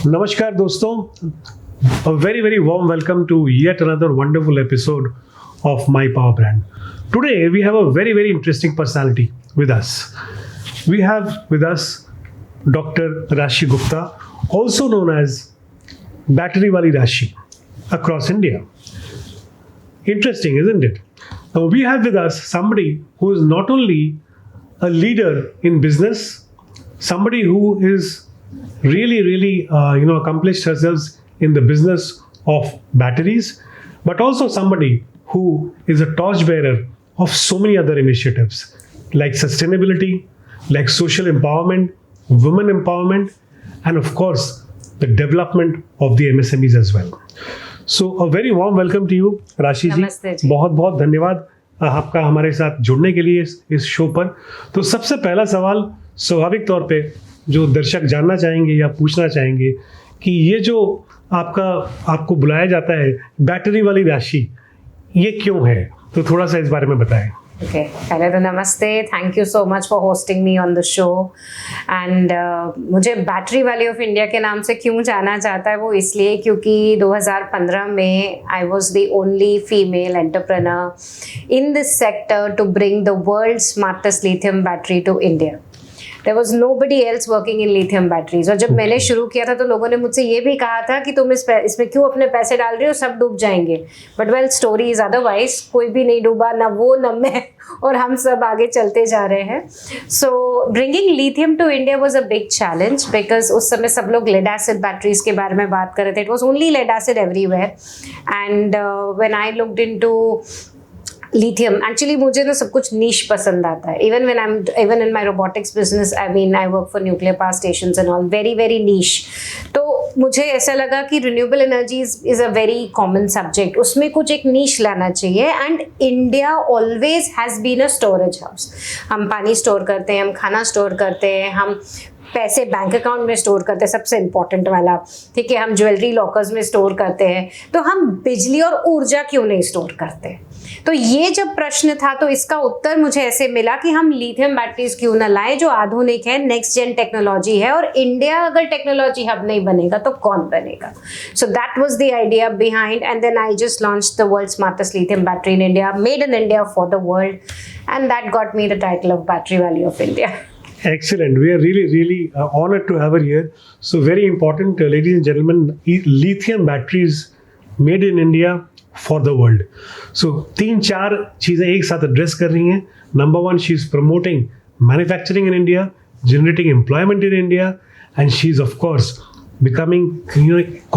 नमस्कार दोस्तों, a very warm welcome to yet another wonderful episode of My Power Brand. Today we have a very interesting personality with us. We have with us Dr. Rashi Gupta, also known as Battery Wali Rashi, across India. Interesting, isn't it? Now we have with us somebody who is not only a leader in business, somebody who is really accomplished herself in the business of batteries, but also somebody who is a torchbearer of so many other initiatives like sustainability, like social empowerment, women empowerment, and of course the development of the MSMEs as well. So a very warm welcome to you, राशि जी. बहुत बहुत धन्यवाद आपका हमारे साथ जुड़ने के लिए इस शो पर. तो सबसे पहला सवाल स्वाभाविक तौर पे जो दर्शक जानना चाहेंगे या पूछना चाहेंगे कि ये जो आपको बुलाया जाता है बैटरी वाली राशि, ये क्यों है, तो थोड़ा सा इस बारे में बताएं. Okay, पहले तो नमस्ते, thank you so much for hosting me on the show. And मुझे बैटरी वाली ऑफ इंडिया के नाम से क्यों जाना जाता है, वो इसलिए क्योंकि 2015 में I was the only female entrepreneur in this sector to bring the world smartest lithium battery to India. There was nobody else working in lithium batteries. और जब मैंने शुरू किया था तो लोगों ने मुझसे ये भी कहा था कि तुम इसमें क्यों अपने पैसे डाल रही हो, सब डूब जाएंगे. But well, story is otherwise. कोई भी नहीं डूबा, ना वो ना मैं, और हम सब आगे चलते जा रहे हैं. So bringing lithium to India was a big challenge because उस समय सब लोग लेड एसिड बैटरीज के बारे में बात कर रहे थे. It was only lead acid everywhere. And when I looked into lithium, actually मुझे ना सब कुछ niche पसंद आता है. even in my robotics business, I mean I work for nuclear power stations and all, very niche. तो मुझे ऐसा लगा कि renewable energy is a very common subject. उसमें कुछ एक niche लाना चाहिए. And India always has been a storage house. हम पानी स्टोर करते हैं, हम खाना स्टोर करते हैं, हम पैसे बैंक अकाउंट में स्टोर करते हैं, सबसे इंपॉर्टेंट वाला, ठीक है, हम ज्वेलरी लॉकर्स में स्टोर करते हैं. तो हम बिजली और ऊर्जा क्यों नहीं स्टोर करते? तो ये जब प्रश्न था तो इसका उत्तर मुझे ऐसे मिला कि हम लिथियम बैटरीज क्यों ना लाएं जो आधुनिक है, नेक्स्ट जेन टेक्नोलॉजी है. और इंडिया अगर टेक्नोलॉजी हब नहीं बनेगा तो कौन बनेगा? So that was the idea behind. And then I just launched the world smartest lithium battery in India, made in India for the world, and that got me the title of battery valley of India. Excellent. We are really honored to have her here. So very important, ladies and gentlemen, lithium batteries made in India for the world. So 3-4 चीज़ें एक साथ address कर रही हैं. Number 1, she is promoting manufacturing in India, generating employment in India, and she is of course becoming,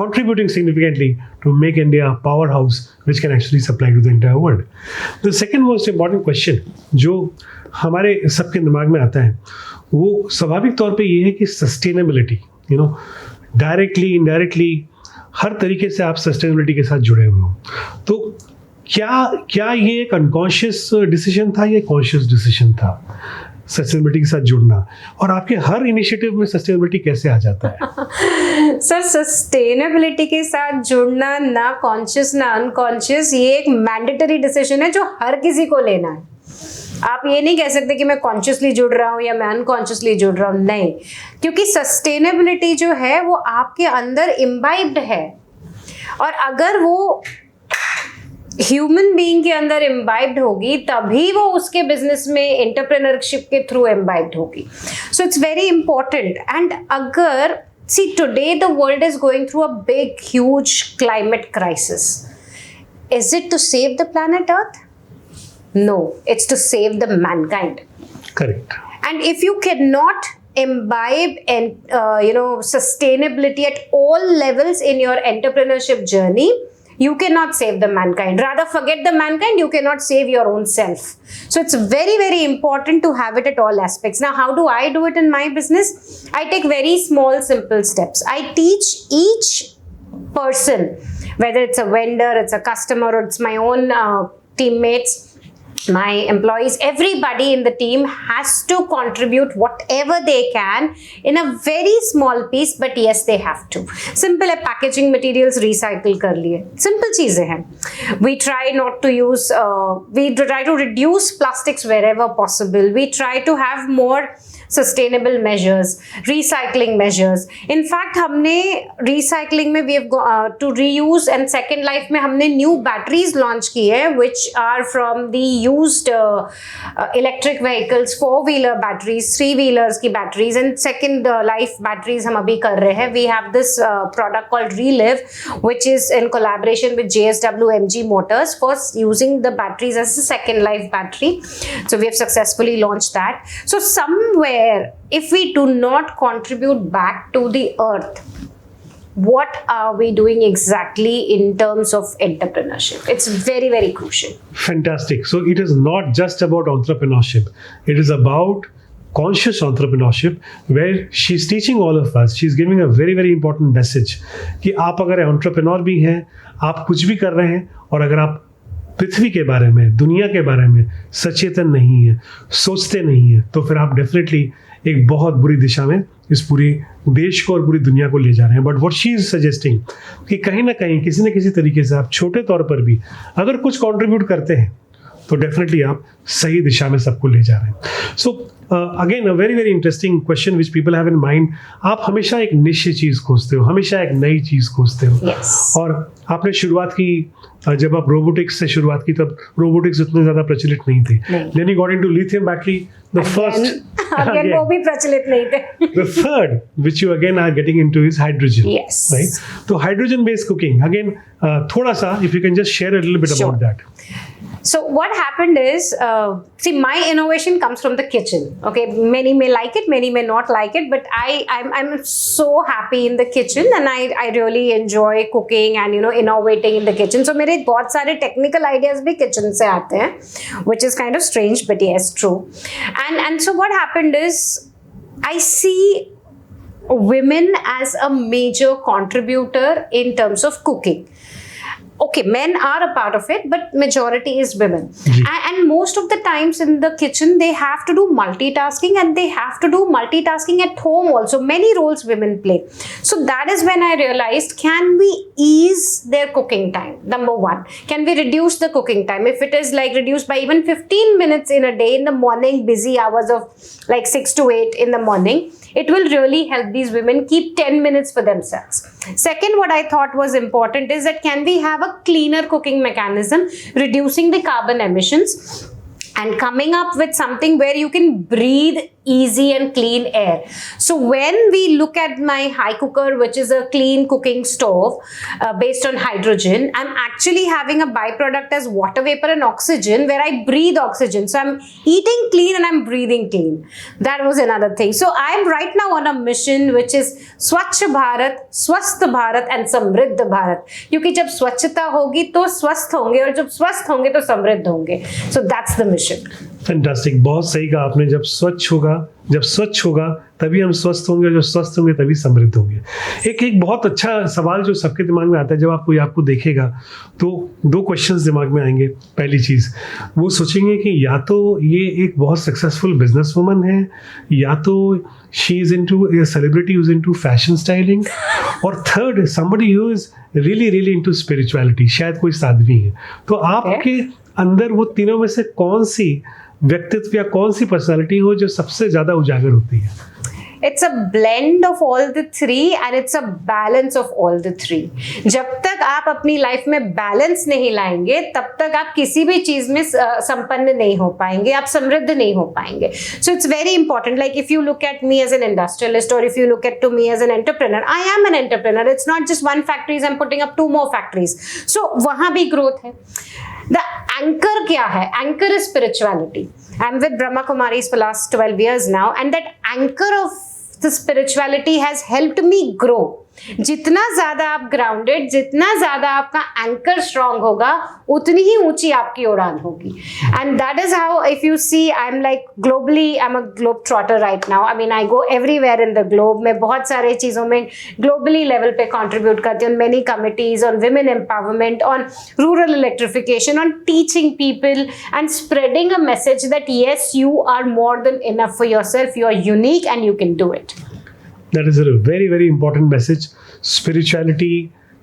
contributing significantly to make India a powerhouse which can actually supply to the entire world. The second most important question जो हमारे सबके दिमाग में आता है वो स्वाभाविक तौर पे ये है कि सस्टेनेबिलिटी, डायरेक्टली इनडायरेक्टली हर तरीके से आप सस्टेनेबिलिटी के साथ जुड़े हुए हो. तो क्या ये एक अनकॉन्शियस डिसीजन था या कॉन्शियस डिसीजन था सस्टेनेबिलिटी के साथ जुड़ना, और आपके हर इनिशिएटिव में सस्टेनेबिलिटी कैसे आ जाता है? सर, सस्टेनेबिलिटी के साथ जुड़ना ना कॉन्शियस ना अनकॉन्शियस, ये एक मैंडेटरी डिसीजन है जो हर किसी को लेना है. आप ये नहीं कह सकते कि मैं कॉन्शियसली जुड़ रहा हूँ या मैं अनकॉन्शियसली जुड़ रहा हूँ, नहीं. क्योंकि सस्टेनेबिलिटी जो है वो आपके अंदर इम्बाइब्ड है, और अगर वो ह्यूमन बीइंग के अंदर इम्बाइब्ड होगी तभी वो उसके बिजनेस में एंटरप्रेन्योरशिप के थ्रू इम्बाइब्ड होगी. सो इट्स वेरी इंपॉर्टेंट. एंड अगर see today the world is going through a big huge climate crisis. Is it to save the planet Earth? No, it's to save the mankind. Correct. And if you cannot imbibe and sustainability at all levels in your entrepreneurship journey, you cannot save the mankind. Rather, forget the mankind, you cannot save your own self. So it's very important to have it at all aspects. Now, how do I do it in my business? I take very small, simple steps. I teach each person, whether it's a vendor, it's a customer, or it's my own teammates, my employees, everybody in the team has to contribute whatever they can in a very small piece, but yes, they have to. Simple है, packaging materials recycle कर लिए, simple चीजें हैं. We try not to use, we try to reduce plastics wherever possible. We try to have more sustainable measures, recycling measures. In fact, हमने recycling में we have to reuse and second life में हमने new batteries launch की है, which are from the used electric vehicles, 4-wheeler batteries, 3-wheelers की batteries and second life batteries हम अभी कर रहे हैं. We have this product called Relive, which is in collaboration with JSW MG Motors for using the batteries as a second life battery. So we have successfully launched that. So somewhere, if we do not contribute back to the earth, what are we doing exactly in terms of entrepreneurship? It's very, very crucial. Fantastic. So it is not just about entrepreneurship. It is about conscious entrepreneurship, where she's teaching all of us. She's giving a very, very important message कि आप अगर entrepreneur भी हैं, आप कुछ भी कर रहे हैं, और अगर आप पृथ्वी के बारे में, दुनिया के बारे में सचेतन नहीं है, सोचते नहीं है, तो फिर आप डेफिनेटली एक बहुत बुरी दिशा में इस पूरी देश को और पूरी दुनिया को ले जा रहे हैं. But what she is suggesting कि कहीं ना कहीं किसी न किसी तरीके से आप छोटे तौर पर भी अगर कुछ कंट्रीब्यूट करते हैं तो डेफिनेटली आप सही दिशा में सबको ले जा रहे हैं. So again a very very interesting question which people have in mind. आप हमेशा एक निश चीज़ खोजते हो, हमेशा एक नई चीज़ खोजते हो. Yes. और आपने शुरुआत की, जब आप रोबोटिक्स से शुरुआत की तब रोबोटिक्स उतने ज़्यादा प्रचलित नहीं थे. Then you got into lithium battery, the first again वो भी प्रचलित नहीं थे. The third, which you again are getting into, is hydrogen. Yes. Right. So hydrogen-based cooking. Again, thoda sa, if you can just share a little bit Sure. about that. So what happened is, see, my innovation comes from the kitchen. Okay, many may like it, many may not like it, but I'm so happy in the kitchen, and I really enjoy cooking and innovating in the kitchen. So मेरे बहुत सारे technical ideas भी kitchen से आते हैं, which is kind of strange, but yes, true. And so what happened is, I see women as a major contributor in terms of cooking. Okay, men are a part of it, but majority is women. And most of the times in the kitchen, they have to do multitasking, and they have to do multitasking at home also. Many roles women play. So that is when I realized, can we ease their cooking time? Number one, can we reduce the cooking time? If it is like reduced by even 15 minutes in a day, in the morning, busy hours of like 6 to 8 in the morning, it will really help these women keep 10 minutes for themselves. Second, what I thought was important is that can we have a cleaner cooking mechanism, reducing the carbon emissions and coming up with something where you can breathe easy and clean air. So when we look at my high cooker, which is a clean cooking stove based on hydrogen, I'm actually having a byproduct as water vapor and oxygen, where I breathe oxygen. So I'm eating clean and I'm breathing clean. That was another thing. So I'm right now on a mission which is Swachh Bharat, Swasth Bharat and Samriddh Bharat. क्योंकि जब स्वच्छता होगी तो स्वस्थ होंगे, और जब स्वस्थ होंगे तो समृद्ध होंगे. So that's the mission. Fantastic. बहुत सही कहा आपने. जब स्वच्छ होगा तभी हम स्वस्थ होंगे, और जब स्वस्थ होंगे तभी समृद्ध होंगे. एक बहुत अच्छा सवाल जो सबके दिमाग में आता है, जब कोई आपको देखेगा तो 2 क्वेश्चंस दिमाग में आएंगे. पहली चीज़ वो सोचेंगे कि या तो ये एक बहुत सक्सेसफुल बिजनेस वुमन है, या तो she is into a celebrity who is into fashion styling, और third somebody who is really really into spirituality, शायद कोई साध्वी है. तो आपके अंदर वो तीनों में से कौन सी व्यक्तित्व या कौन सी पर्सनालिटी हो जो सबसे ज्यादा उजागर होती है? It's a blend of all the three, and it's a balance of all the three. जब तक आप अपनी लाइफ में बैलेंस नहीं लाएंगे, तब तक आप किसी भी चीज में संपन्न नहीं हो पाएंगे, आप समृद्ध नहीं हो पाएंगे. So it's very important. Like if you look at me as an industrialist, or if you look at me as an entrepreneur, I am an entrepreneur. It's not just one factory. I'm putting up 2 more factories. So वहाँ भी growth है. The anchor क्या है? Anchor is spirituality. I'm with Brahma Kumaris for last 12 years now, and that anchor of the spirituality has helped me grow. जितना ज्यादा आप grounded, जितना ज्यादा आपका एंकर स्ट्रांग होगा, उतनी ही ऊंची आपकी उड़ान होगी. And that is how, if you see, I am like globally, I am a globe trotter right now. I mean I go everywhere in the globe. मैं बहुत सारे चीजों में ग्लोबली लेवल पे कंट्रीब्यूट करती हूँ. Many committees on women empowerment, on rural electrification, on teaching people and spreading a message that yes, you are more than enough for yourself, you are unique and you can do it. That is a very very important message. Spirituality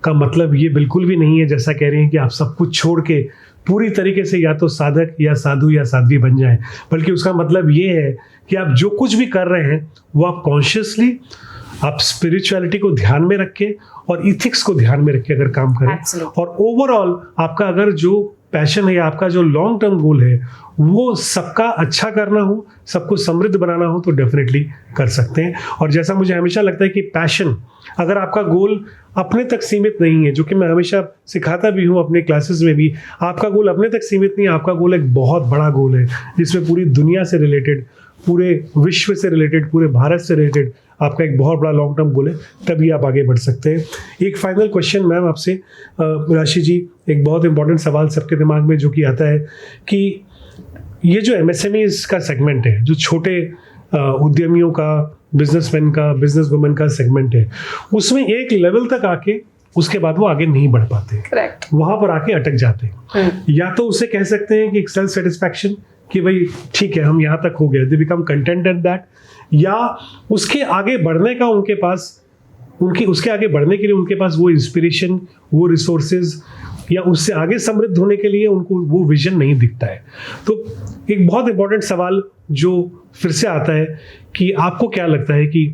का मतलब ये बिल्कुल भी नहीं है जैसा कह रहे हैं कि आप सब कुछ छोड़ के पूरी तरीके से या तो साधक या साधु या साध्वी बन जाए, बल्कि उसका मतलब ये है कि आप जो कुछ भी कर रहे हैं वो आप कॉन्शियसली, आप स्पिरिचुअलिटी को ध्यान में रखें और इथिक्स को ध्यान में रखें अगर काम करें। Absolutely. और ओवरऑल आपका अगर जो पैशन है या आपका जो लॉन्ग टर्म गोल है वो सबका अच्छा करना हो, सबको समृद्ध बनाना हो, तो डेफिनेटली कर सकते हैं। और जैसा मुझे हमेशा लगता है कि पैशन, अगर आपका गोल अपने तक सीमित नहीं है, जो कि मैं हमेशा सिखाता भी हूँ अपने क्लासेस में भी, आपका गोल अपने तक सीमित नहीं है, आपका गोल एक बहुत बड़ा गोल है जिसमें पूरी दुनिया से रिलेटेड, पूरे विश्व से रिलेटेड, पूरे भारत से रिलेटेड आपका एक बहुत बड़ा लॉन्ग टर्म गोल है, तभी आप आगे बढ़ सकते हैं। एक फाइनल क्वेश्चन मैम आपसे, राशि जी, एक बहुत इंपॉर्टेंट सवाल सबके दिमाग में जो कि आता है कि ये जो एमएसएमईज का सेगमेंट है, जो छोटे उद्यमियों का, बिजनेसमैन का, बिजनेस वुमेन का सेगमेंट है, उसमें एक लेवल तक आके उसके बाद वो आगे नहीं बढ़ पाते, करेक्ट, वहां पर आके अटक जाते हैं। या तो उसे कह सकते हैं कि सेल्फ सेटिस्फैक्शन, कि भाई ठीक है हम यहाँ तक हो गए, they become content at that, या उसके आगे बढ़ने का उनके पास, उसके आगे बढ़ने के लिए उनके पास वो इंस्पिरेशन, वो रिसोर्सेज, या उससे आगे समृद्ध होने के लिए उनको वो विजन नहीं दिखता है। तो एक बहुत इंपॉर्टेंट सवाल जो फिर से आता है कि आपको क्या लगता है कि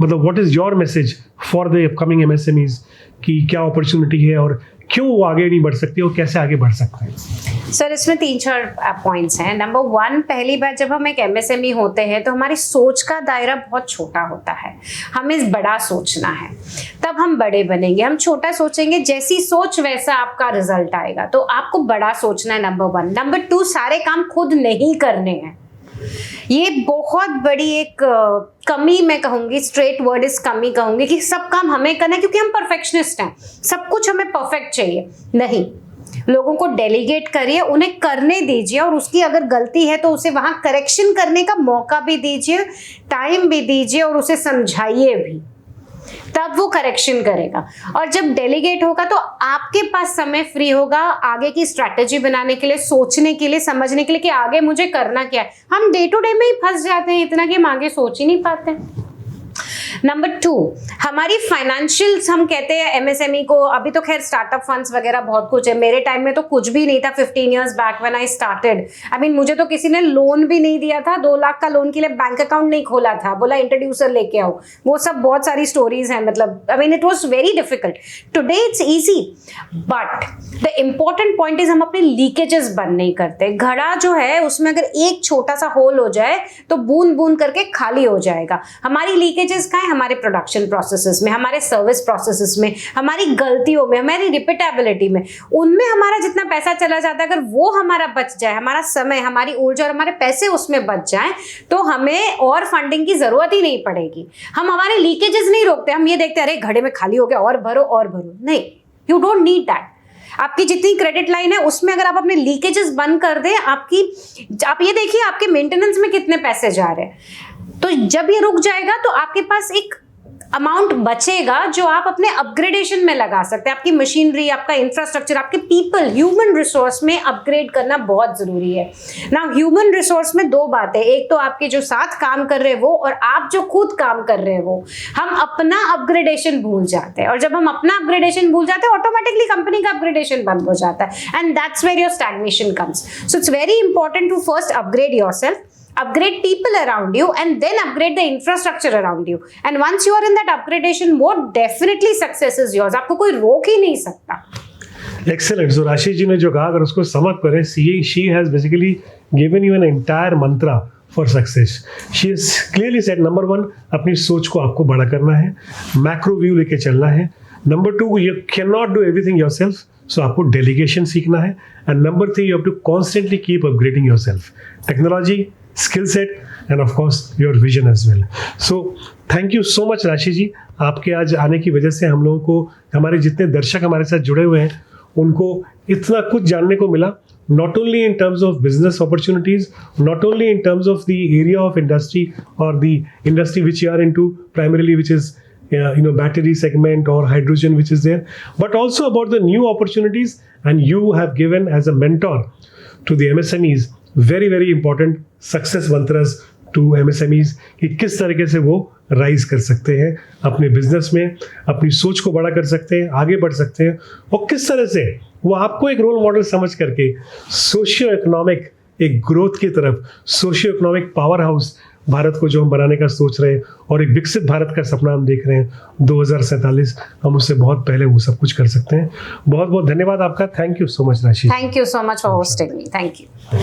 मतलब what is your message for the upcoming MSMEs, कि क्या अपॉर्चुनिटी है और क्यों वो आगे नहीं बढ़ सकती और कैसे आगे बढ़ सकते हैं? सर, इसमें 3-4 पॉइंट्स हैं। नंबर 1, पहली बात, जब हम एक एमएसएमई होते हैं तो हमारी सोच का दायरा बहुत छोटा होता है, हमें बड़ा सोचना है, तब हम बड़े बनेंगे। हम छोटा सोचेंगे, जैसी सोच वैसा आपका रिजल्ट आएगा, तो आपको बड़ा सोचना है, नंबर 1। नंबर 2, सारे काम खुद नहीं करने हैं। ये बहुत बड़ी एक कमी मैं कहूंगी, स्ट्रेट वर्ड इज कमी कहूंगी, कि सब काम हमें करना है क्योंकि हम परफेक्शनिस्ट हैं, सब कुछ हमें परफेक्ट चाहिए। नहीं, लोगों को डेलीगेट करिए, उन्हें करने दीजिए, और उसकी अगर गलती है तो उसे वहां करेक्शन करने का मौका भी दीजिए, टाइम भी दीजिए, और उसे समझाइए भी, तब वो करेक्शन करेगा। और जब डेलीगेट होगा तो आपके पास समय फ्री होगा आगे की स्ट्रैटेजी बनाने के लिए, सोचने के लिए, समझने के लिए कि आगे मुझे करना क्या है। हम डे टू डे में ही फंस जाते हैं इतना कि हम आगे सोच ही नहीं पाते। नंबर 2, हमारी फाइनेंशियल्स, हम कहते हैं एमएसएमई को, अभी तो खैर स्टार्टअप फंड्स वगैरह बहुत कुछ है, मेरे टाइम में तो कुछ भी नहीं था। 15 years back when I started, I mean मुझे तो किसी ने लोन भी नहीं दिया था, 2 लाख का लोन के लिए बैंक अकाउंट नहीं खोला था, बोला इंट्रोड्यूसर लेके आओ, वो सब बहुत सारी स्टोरीज हैं। मतलब I mean it was very difficult. Today it's easy, but the important point is हम अपने लीकेजेस बंद नहीं करते। घड़ा जो है उसमें अगर एक छोटा सा होल हो जाए तो बूंद बूंद करके खाली हो जाएगा। हमारी लीकेजेस का हमारे प्रोडक्शन प्रोसेसेस में, हमारे सर्विस प्रोसेसेस में, हमारी गलतियों में, हमारी रिपीटेबिलिटी में, उनमें हमारा जितना पैसा चला जाता है, अगर वो हमारा बच जाए, हमारा समय, हमारी ऊर्जा और हमारे पैसे उसमें बच जाए, तो हमें और फंडिंग की जरूरत ही नहीं पड़ेगी। हम हमारे लीकेजेस नहीं रोकते, हम ये देखते हैं अरे घड़े में खाली हो गया, और भरो और भरो। नहीं, यू डोंट नीड दैट। आपकी जितनी क्रेडिट लाइन है उसमें अगर आप अपने लीकेजेस बंद कर दें, आप ये देखिए आपके मेंटेनेंस में कितने पैसे जा रहे हैं, तो जब ये रुक जाएगा तो आपके पास एक अमाउंट बचेगा जो आप अपने अपग्रेडेशन में लगा सकते हैं। आपकी मशीनरी, आपका इंफ्रास्ट्रक्चर, आपके पीपल, ह्यूमन रिसोर्स में अपग्रेड करना बहुत जरूरी है ना। ह्यूमन रिसोर्स में 2 बातें, एक तो आपके जो साथ काम कर रहे हैं वो, और आप जो खुद काम कर रहे हैं वो। हम अपना अपग्रेडेशन भूल जाते हैं, और जब हम अपना अपग्रेडेशन भूल जाते हैं ऑटोमेटिकली कंपनी का अपग्रेडेशन बंद हो जाता है, and that's where your stagnation comes. So it's very important to first upgrade yourself, upgrade people around you, and then upgrade the infrastructure around you. And once you are in that upgradation mode, definitely success is yours. आपको कोई रोक ही नहीं सकता। Excellent. So राशि जी ने जो कहा, अगर उसको समझ करें, she has basically given you an entire mantra for success. She has clearly said, number 1, अपनी सोच को आपको बड़ा करना है, मैक्रो व्यू लेके चलना है। Number 2, you cannot do everything yourself, so आपको डेलीगेशन सीखना है। And number 3, you have to constantly keep upgrading yourself. Technology, skill set, and of course your vision as well. So thank you so much राशि जी, आपके आज आने की वजह से हम लोगों को, हमारे जितने दर्शक हमारे साथ जुड़े हुए हैं, उनको इतना कुछ जानने को मिला, not only in terms of business opportunities, not only in terms of the area of industry or the industry which you are into primarily, which is battery segment or hydrogen which is there, but also about the new opportunities. And you have given as a mentor to the MSMEs very, very important success mantras to MSMEs कि किस तरीके से वो rise कर सकते हैं अपने business में, अपनी सोच को बड़ा कर सकते हैं, आगे बढ़ सकते हैं, और किस तरह से वो आपको एक रोल मॉडल समझ करके सोशियो इकोनॉमिक एक ग्रोथ की तरफ, socio economic power house Bharat को जो हम बनाने का सोच रहे हैं और एक विकसित भारत का सपना हम देख रहे हैं 2047, हम उससे बहुत पहले वो सब कुछ कर सकते हैं। बहुत बहुत धन्यवाद आपका। थैंक यू सो मच राशि। Thank you so much for hosting me. Thank you.